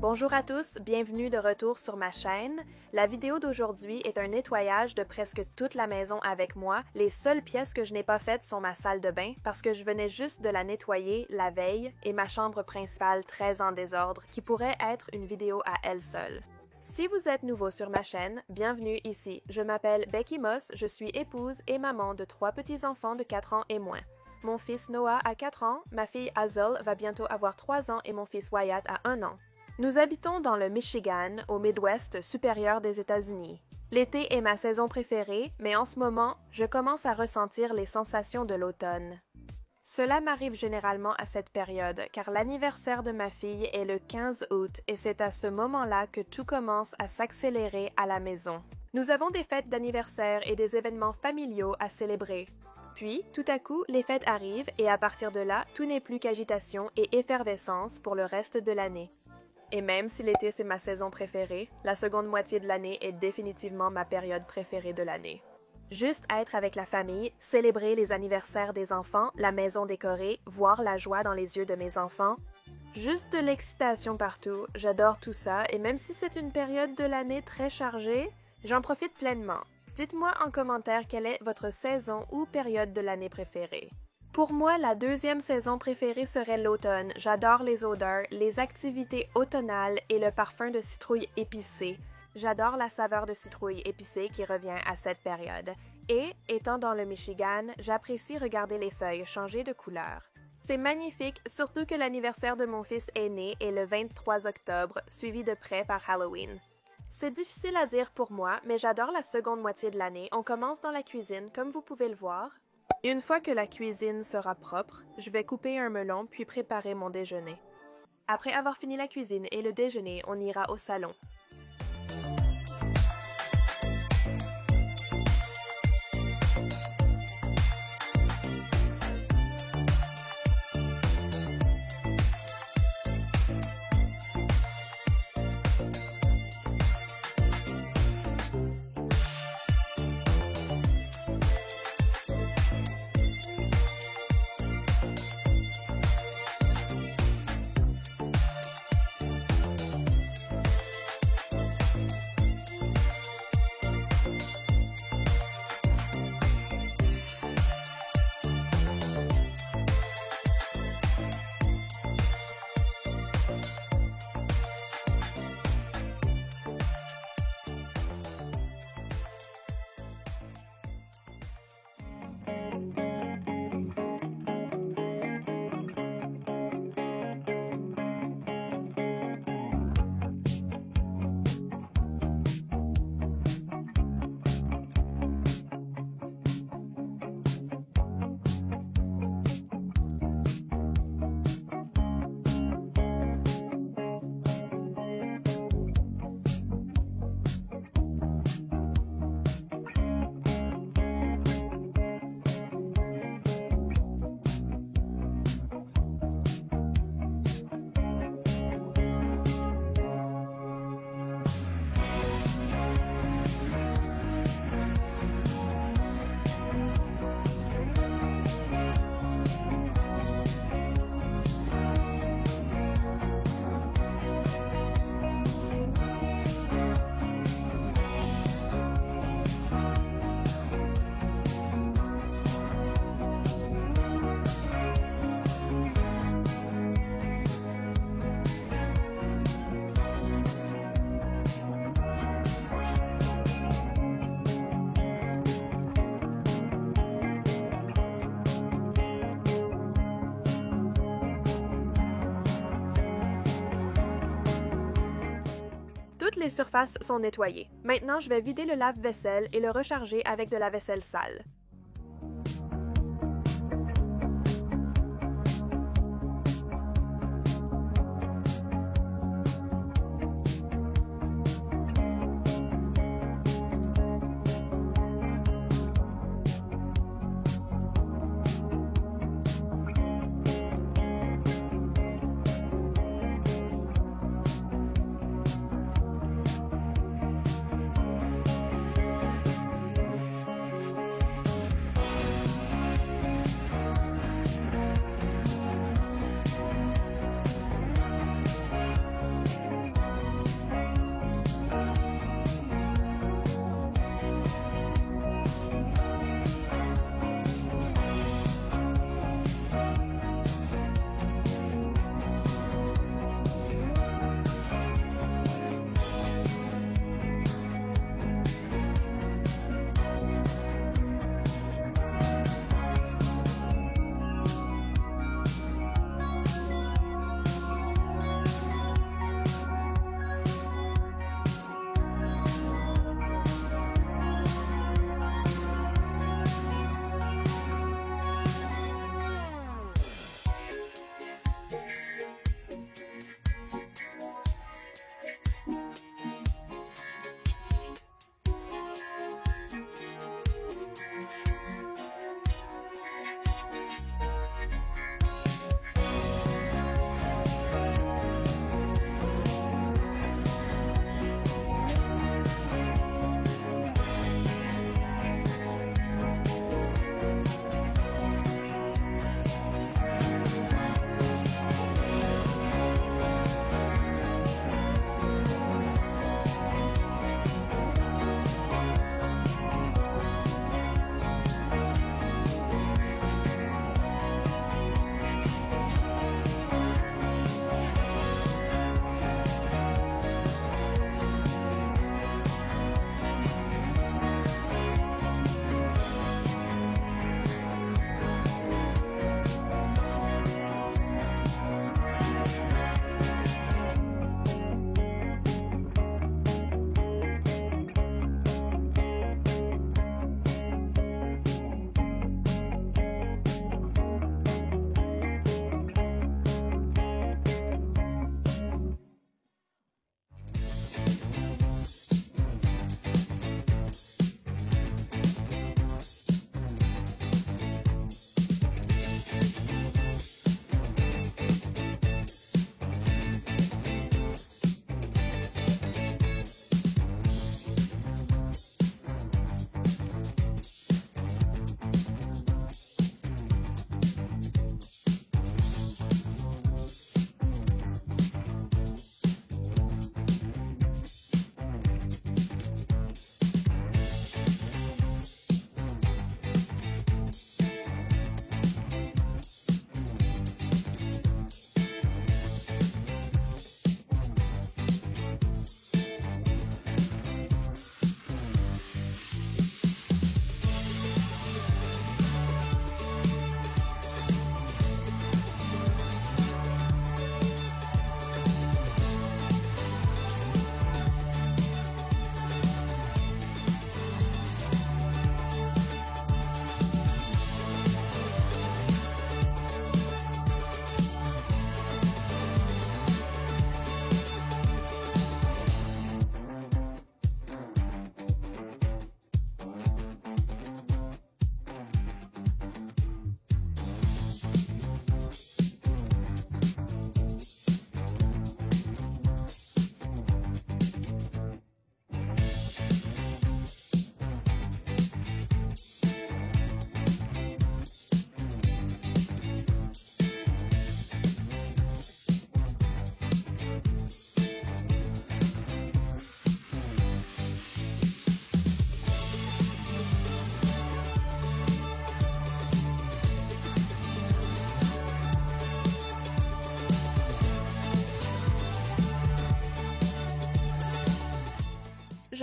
Bonjour à tous, bienvenue de retour sur ma chaîne. La vidéo d'aujourd'hui est un nettoyage de presque toute la maison avec moi. Les seules pièces que je n'ai pas faites sont ma salle de bain parce que je venais juste de la nettoyer la veille et ma chambre principale très en désordre qui pourrait être une vidéo à elle seule. Si vous êtes nouveau sur ma chaîne, bienvenue ici. Je m'appelle Becky Moss, je suis épouse et maman de 3 petits-enfants de 4 ans et moins. Mon fils Noah a 4 ans, ma fille Hazel va bientôt avoir 3 ans et mon fils Wyatt a 1 an. Nous habitons dans le Michigan, au Midwest supérieur des États-Unis. L'été est ma saison préférée, mais en ce moment, je commence à ressentir les sensations de l'automne. Cela m'arrive généralement à cette période, car l'anniversaire de ma fille est le 15 août et c'est à ce moment-là que tout commence à s'accélérer à la maison. Nous avons des fêtes d'anniversaire et des événements familiaux à célébrer. Puis, tout à coup, les fêtes arrivent et à partir de là, tout n'est plus qu'agitation et effervescence pour le reste de l'année. Et même si l'été c'est ma saison préférée, la seconde moitié de l'année est définitivement ma période préférée de l'année. Juste être avec la famille, célébrer les anniversaires des enfants, la maison décorée, voir la joie dans les yeux de mes enfants, juste de l'excitation partout, j'adore tout ça et même si c'est une période de l'année très chargée, j'en profite pleinement. Dites-moi en commentaire quelle est votre saison ou période de l'année préférée. Pour moi, la deuxième saison préférée serait l'automne. J'adore les odeurs, les activités automnales et le parfum de citrouille épicée. J'adore la saveur de citrouille épicée qui revient à cette période. Et, étant dans le Michigan, j'apprécie regarder les feuilles changer de couleur. C'est magnifique, surtout que l'anniversaire de mon fils aîné est le 23 octobre, suivi de près par Halloween. C'est difficile à dire pour moi, mais j'adore la seconde moitié de l'année. On commence dans la cuisine, comme vous pouvez le voir. Une fois que la cuisine sera propre, je vais couper un melon puis préparer mon déjeuner. Après avoir fini la cuisine et le déjeuner, on ira au salon. Toutes les surfaces sont nettoyées. Maintenant, je vais vider le lave-vaisselle et le recharger avec de la vaisselle sale.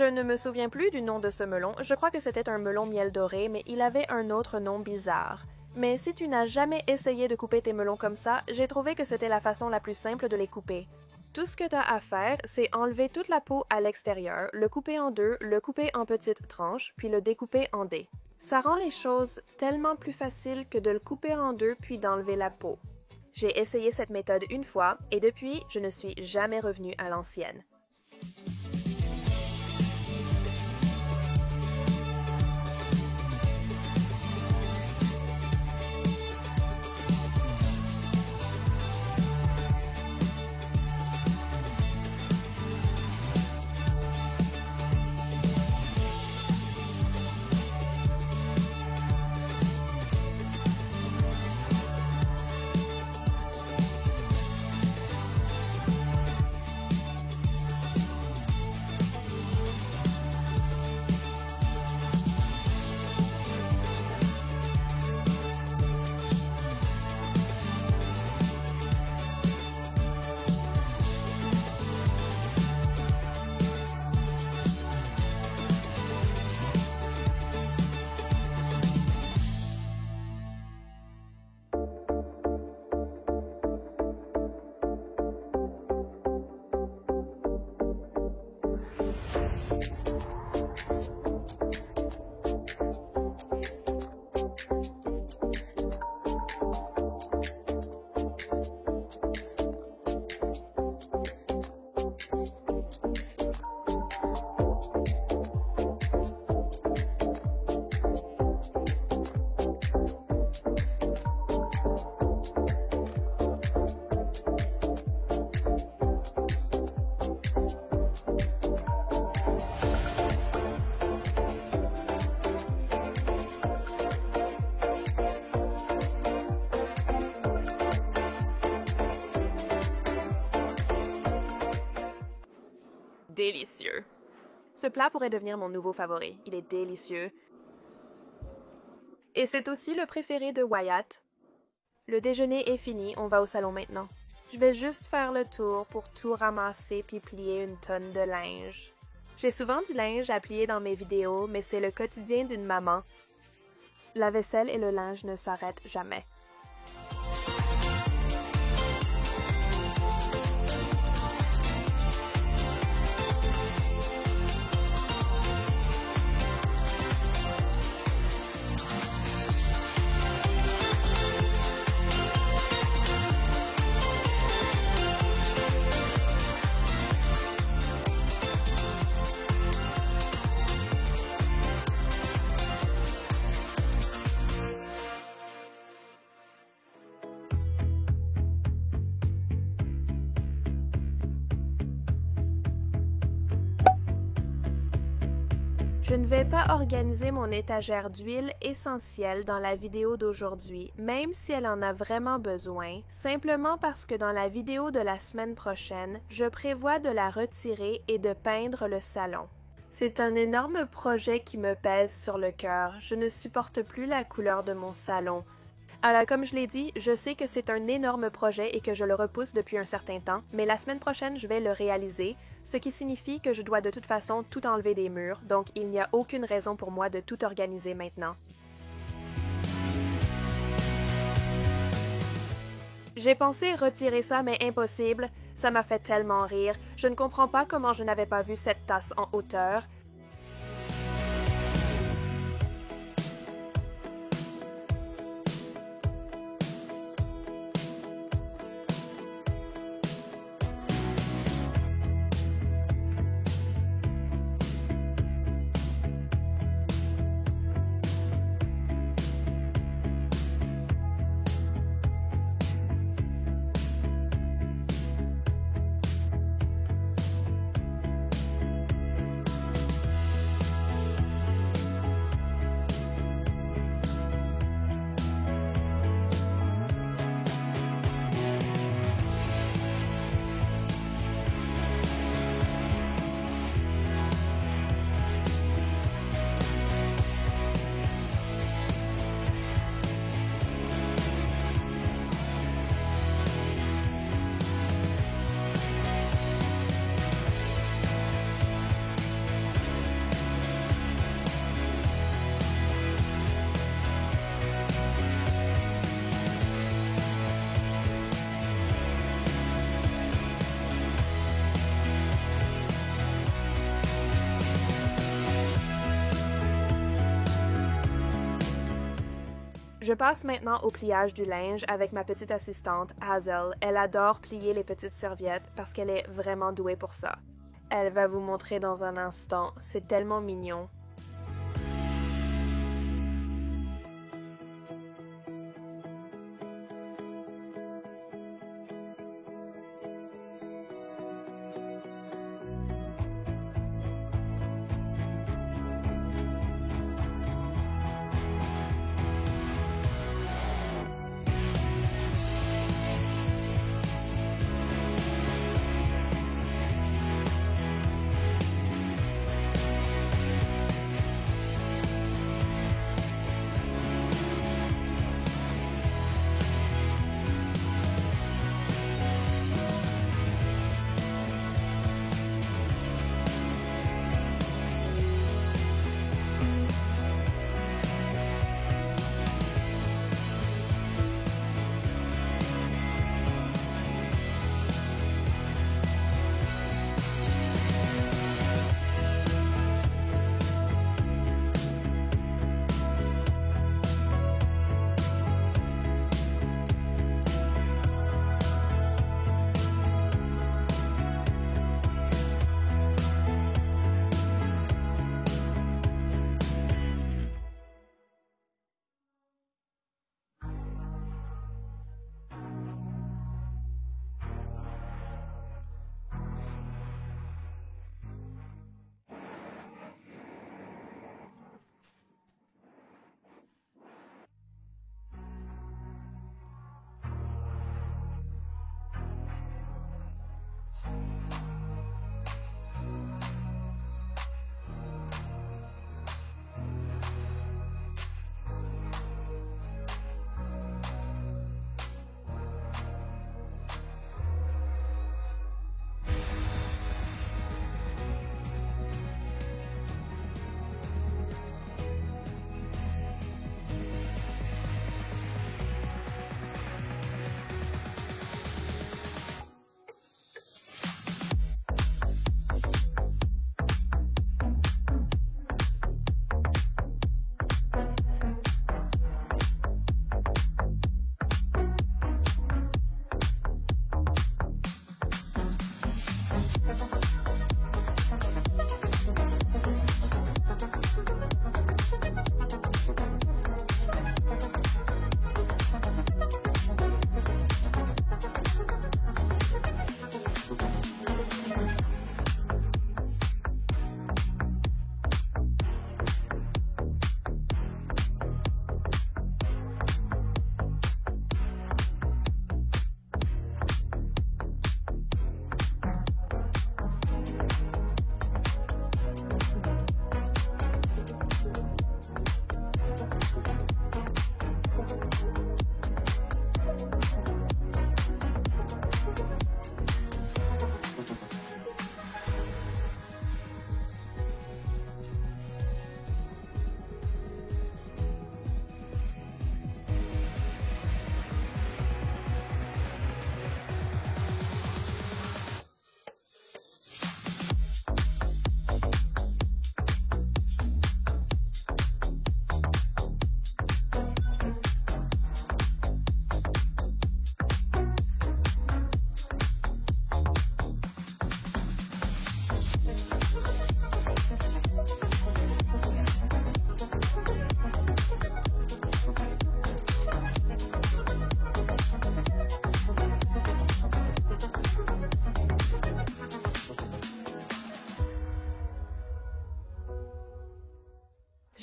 ne me souviens plus du nom de ce melon, je crois que c'était un melon miel doré, mais il avait un autre nom bizarre. Mais si tu n'as jamais essayé de couper tes melons comme ça, j'ai trouvé que c'était la façon la plus simple de les couper. Tout ce que tu as à faire, c'est enlever toute la peau à l'extérieur, le couper en deux, le couper en petites tranches, puis le découper en dés. Ça rend les choses tellement plus faciles que de le couper en deux puis d'enlever la peau. J'ai essayé cette méthode une fois et depuis, je ne suis jamais revenue à l'ancienne. Délicieux. Ce plat pourrait devenir mon nouveau favori. Il est délicieux. Et c'est aussi le préféré de Wyatt. Le déjeuner est fini, on va au salon maintenant. Je vais juste faire le tour pour tout ramasser puis plier une tonne de linge. J'ai souvent du linge à plier dans mes vidéos, mais c'est le quotidien d'une maman. La vaisselle et le linge ne s'arrêtent jamais. Je ne vais pas organiser mon étagère d'huile essentielle dans la vidéo d'aujourd'hui, même si elle en a vraiment besoin, simplement parce que dans la vidéo de la semaine prochaine, je prévois de la retirer et de peindre le salon. C'est un énorme projet qui me pèse sur le cœur. Je ne supporte plus la couleur de mon salon. Alors, comme je l'ai dit, je sais que c'est un énorme projet et que je le repousse depuis un certain temps, mais la semaine prochaine, je vais le réaliser, ce qui signifie que je dois de toute façon tout enlever des murs, donc il n'y a aucune raison pour moi de tout organiser maintenant. J'ai pensé retirer ça, mais impossible. Ça m'a fait tellement rire. Je ne comprends pas comment je n'avais pas vu cette tasse en hauteur. Je passe maintenant au pliage du linge avec ma petite assistante, Hazel. Elle adore plier les petites serviettes parce qu'elle est vraiment douée pour ça. Elle va vous montrer dans un instant, c'est tellement mignon.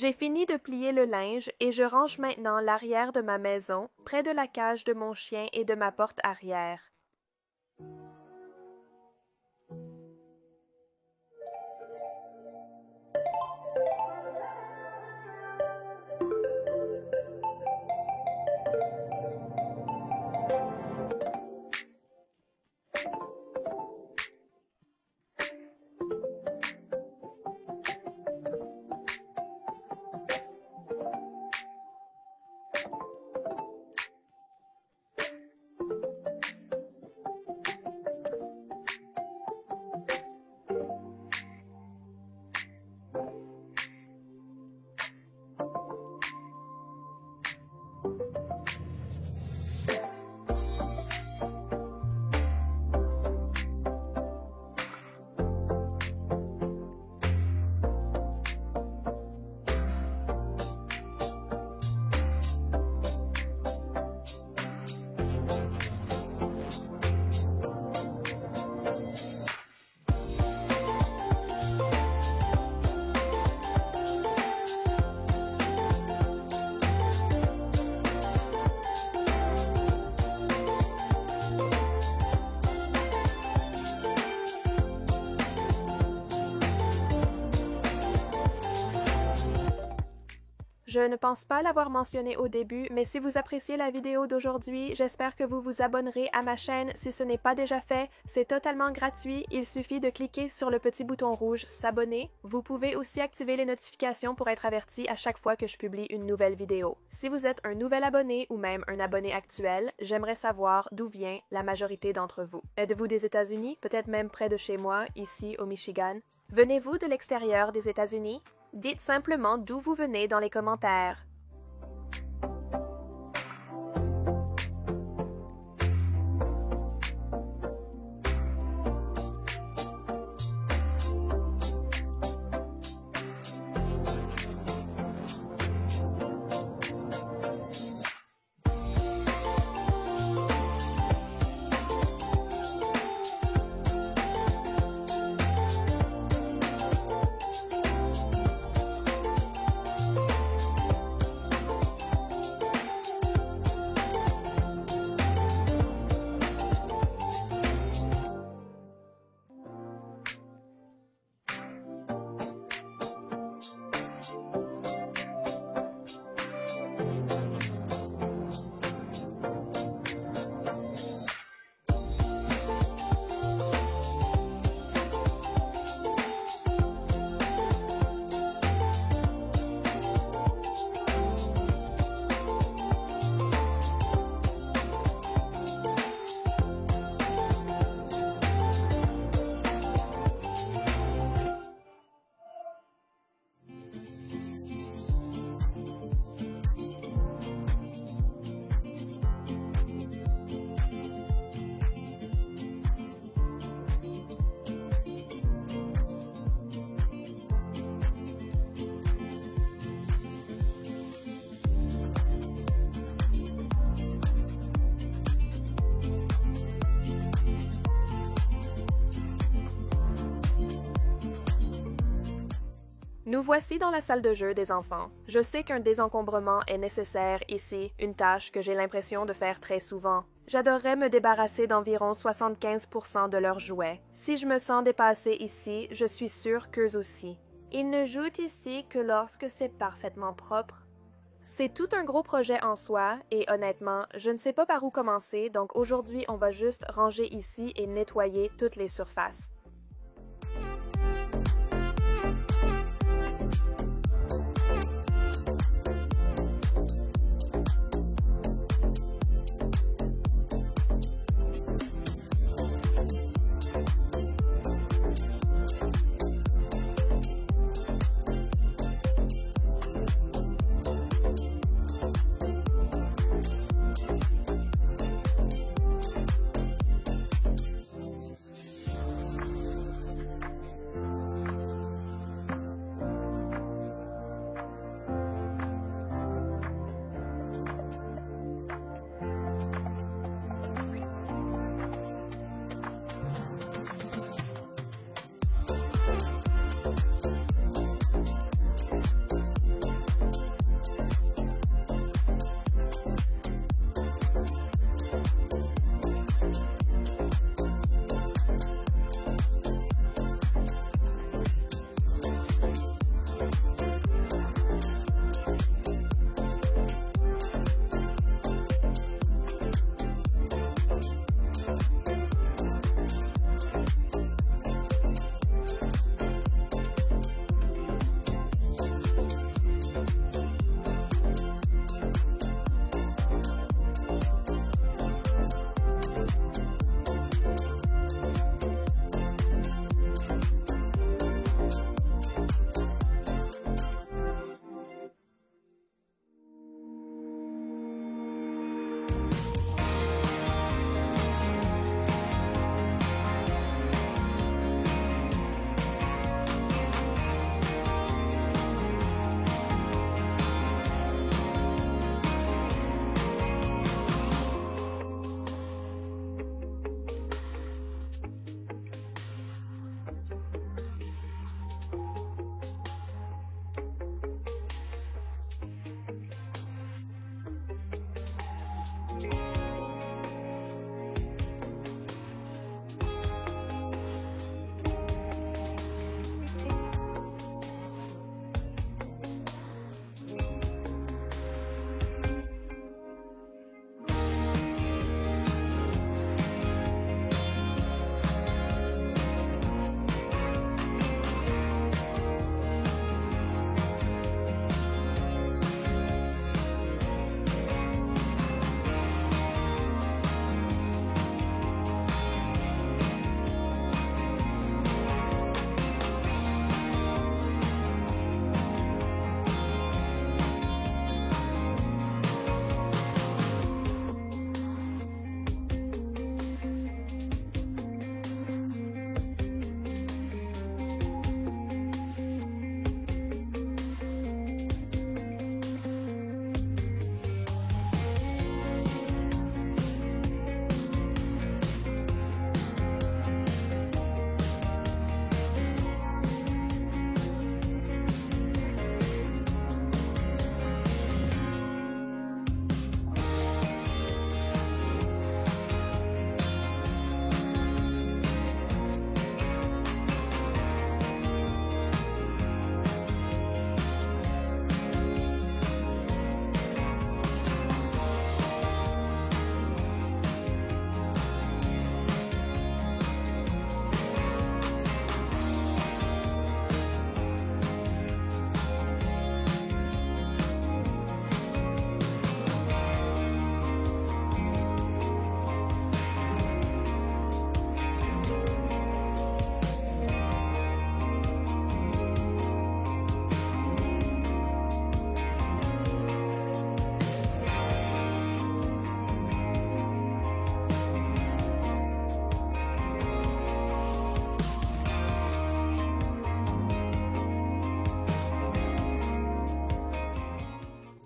J'ai fini de plier le linge et je range maintenant l'arrière de ma maison, près de la cage de mon chien et de ma porte arrière. Je ne pense pas l'avoir mentionné au début, mais si vous appréciez la vidéo d'aujourd'hui, j'espère que vous vous abonnerez à ma chaîne si ce n'est pas déjà fait. C'est totalement gratuit, il suffit de cliquer sur le petit bouton rouge « S'abonner ». Vous pouvez aussi activer les notifications pour être averti à chaque fois que je publie une nouvelle vidéo. Si vous êtes un nouvel abonné ou même un abonné actuel, j'aimerais savoir d'où vient la majorité d'entre vous. Êtes-vous des États-Unis? Peut-être même près de chez moi, ici au Michigan? Venez-vous de l'extérieur des États-Unis? Dites simplement d'où vous venez dans les commentaires. Nous voici dans la salle de jeu des enfants. Je sais qu'un désencombrement est nécessaire ici, une tâche que j'ai l'impression de faire très souvent. J'adorerais me débarrasser d'environ 75% de leurs jouets. Si je me sens dépassée ici, je suis sûre qu'eux aussi. Ils ne jouent ici que lorsque c'est parfaitement propre. C'est tout un gros projet en soi, et honnêtement, je ne sais pas par où commencer, donc aujourd'hui on va juste ranger ici et nettoyer toutes les surfaces.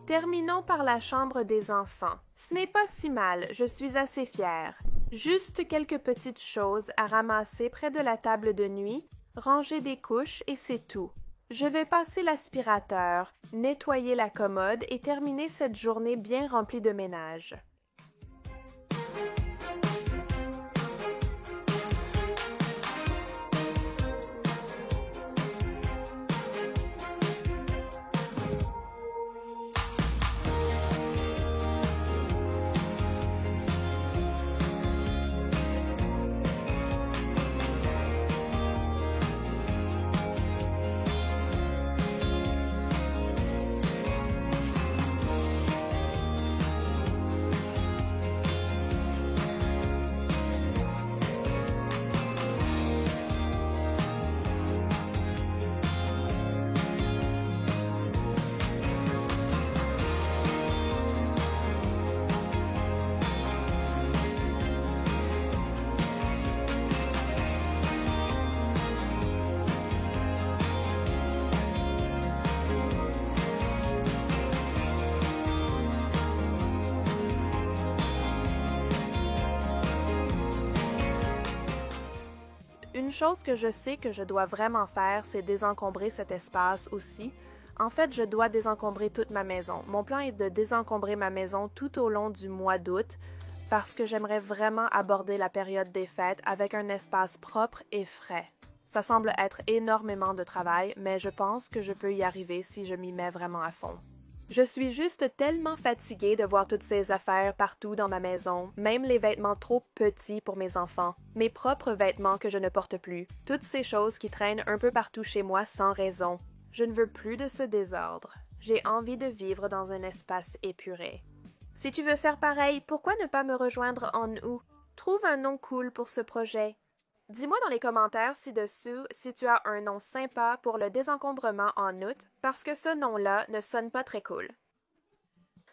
Terminons par la chambre des enfants. Ce n'est pas si mal, je suis assez fière. Juste quelques petites choses à ramasser près de la table de nuit, ranger des couches et c'est tout. Je vais passer l'aspirateur, nettoyer la commode et terminer cette journée bien remplie de ménage. Une chose que je sais que je dois vraiment faire, c'est désencombrer cet espace aussi. En fait, je dois désencombrer toute ma maison. Mon plan est de désencombrer ma maison tout au long du mois d'août parce que j'aimerais vraiment aborder la période des fêtes avec un espace propre et frais. Ça semble être énormément de travail, mais je pense que je peux y arriver si je m'y mets vraiment à fond. Je suis juste tellement fatiguée de voir toutes ces affaires partout dans ma maison, même les vêtements trop petits pour mes enfants, mes propres vêtements que je ne porte plus, toutes ces choses qui traînent un peu partout chez moi sans raison. Je ne veux plus de ce désordre. J'ai envie de vivre dans un espace épuré. Si tu veux faire pareil, pourquoi ne pas me rejoindre en août? Trouve un nom cool pour ce projet. Dis-moi dans les commentaires ci-dessous si tu as un nom sympa pour le désencombrement en août, parce que ce nom-là ne sonne pas très cool.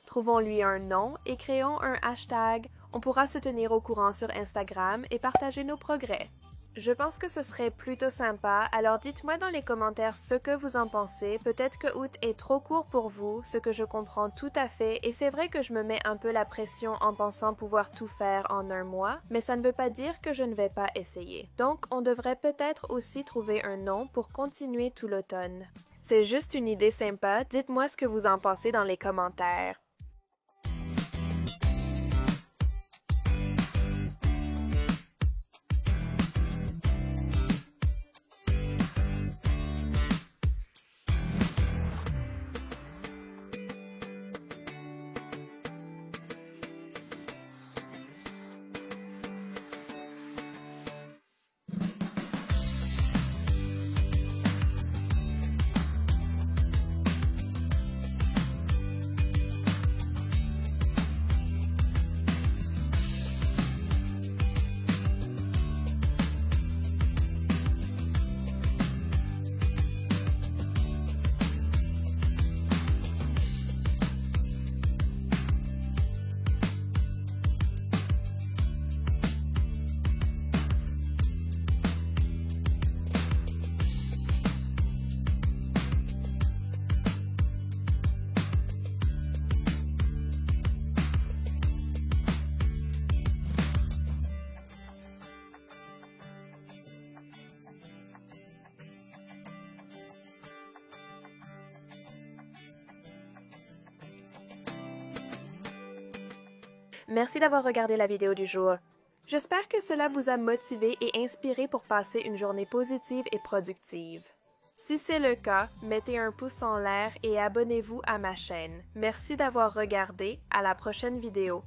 Trouvons-lui un nom et créons un hashtag. On pourra se tenir au courant sur Instagram et partager nos progrès. Je pense que ce serait plutôt sympa, alors dites-moi dans les commentaires ce que vous en pensez. Peut-être que août est trop court pour vous, ce que je comprends tout à fait, et c'est vrai que je me mets un peu la pression en pensant pouvoir tout faire en un mois, mais ça ne veut pas dire que je ne vais pas essayer. Donc, on devrait peut-être aussi trouver un nom pour continuer tout l'automne. C'est juste une idée sympa, dites-moi ce que vous en pensez dans les commentaires. Merci d'avoir regardé la vidéo du jour. J'espère que cela vous a motivé et inspiré pour passer une journée positive et productive. Si c'est le cas, mettez un pouce en l'air et abonnez-vous à ma chaîne. Merci d'avoir regardé, à la prochaine vidéo.